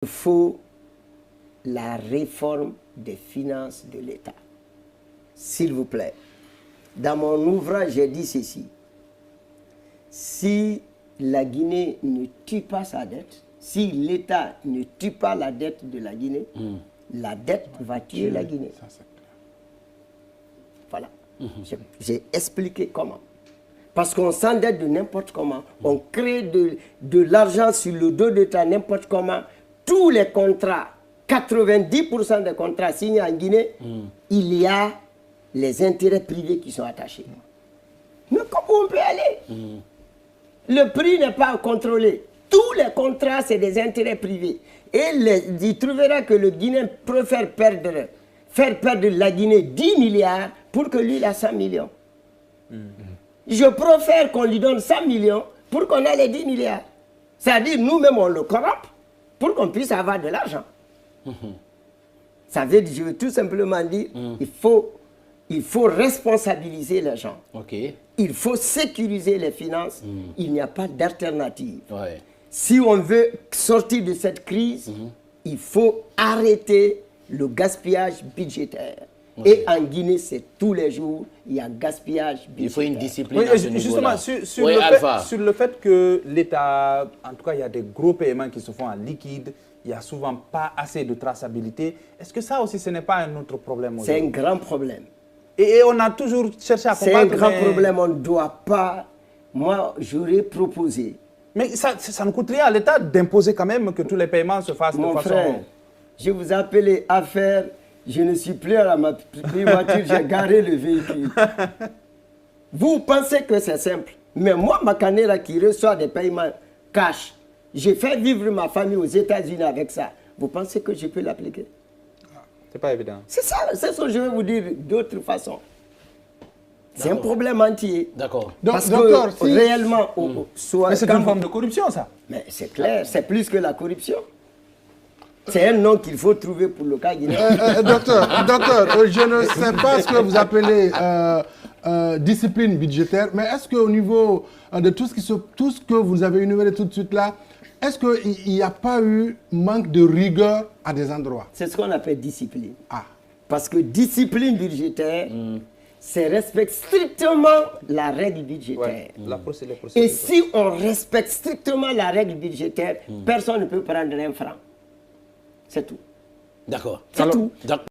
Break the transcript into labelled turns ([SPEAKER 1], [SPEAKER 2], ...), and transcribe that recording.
[SPEAKER 1] Il faut la réforme des finances de l'État. S'il vous plaît. Dans mon ouvrage, j'ai dit ceci. Si la Guinée ne tue pas sa dette, si l'État ne tue pas la dette de la Guinée, la dette va tuer la Guinée. Voilà. J'ai expliqué comment. Parce qu'on s'endette de n'importe comment. On crée de l'argent sur le dos de l'État n'importe comment. Tous les contrats, 90% des contrats signés en Guinée, il y a les intérêts privés qui sont attachés. Mais comment on peut aller? Le prix n'est pas contrôlé. Tous les contrats, c'est des intérêts privés. Et il trouvera que le Guinéen préfère faire perdre la Guinée 10 milliards pour que lui, il a 100 millions. Je préfère qu'on lui donne 100 millions pour qu'on ait les 10 milliards. C'est-à-dire, nous-mêmes, on le corrompt pour qu'on puisse avoir de l'argent. Ça veut dire, je veux tout simplement dire, il faut responsabiliser les gens. Il faut sécuriser les finances. Il n'y a pas d'alternative. Si on veut sortir de cette crise, il faut arrêter le gaspillage budgétaire. Et en Guinée, c'est tous les jours, il y a gaspillage budgétaire.
[SPEAKER 2] Il faut une discipline à ce
[SPEAKER 3] justement, sur le fait que l'État, en tout cas, il y a des gros paiements qui se font en liquide, il n'y a souvent pas assez de traçabilité. Est-ce que ça aussi, ce n'est pas un autre problème?
[SPEAKER 1] C'est un grand problème.
[SPEAKER 3] Et on a toujours cherché à combattre.
[SPEAKER 1] C'est un grand problème, on ne doit pas... Moi, j'aurais proposé...
[SPEAKER 3] Mais ça ne coûte rien à l'État d'imposer quand même que tous les paiements se fassent de façon...
[SPEAKER 1] Mon frère, je vous ai appelé à faire... Je ne suis plus à ma voiture, j'ai garé le véhicule. Vous pensez que c'est simple. Mais moi, Makanera qui reçoit des paiements cash, j'ai fait vivre ma famille aux États-Unis avec ça. Vous pensez que je peux l'appliquer?
[SPEAKER 3] C'est pas évident.
[SPEAKER 1] C'est ça, c'est ce que je vais vous dire d'autre façon. C'est un problème entier.
[SPEAKER 2] D'accord.
[SPEAKER 1] Parce que réellement...
[SPEAKER 3] Mais c'est une forme de corruption, ça.
[SPEAKER 1] Mais c'est clair, c'est plus que la corruption. C'est un nom qu'il faut trouver pour le cas guinéen.
[SPEAKER 4] Docteur, je ne sais pas ce que vous appelez discipline budgétaire, mais est-ce qu'au niveau de tout ce que vous avez énuméré tout de suite là, est-ce qu'il n'y a pas eu manque de rigueur à des endroits?
[SPEAKER 1] C'est ce qu'on appelle discipline. Parce que discipline budgétaire, c'est respecter strictement la règle budgétaire. Et si on respecte strictement la règle budgétaire, personne ne peut prendre un franc. C'est tout.
[SPEAKER 2] D'accord.
[SPEAKER 1] C'est tout.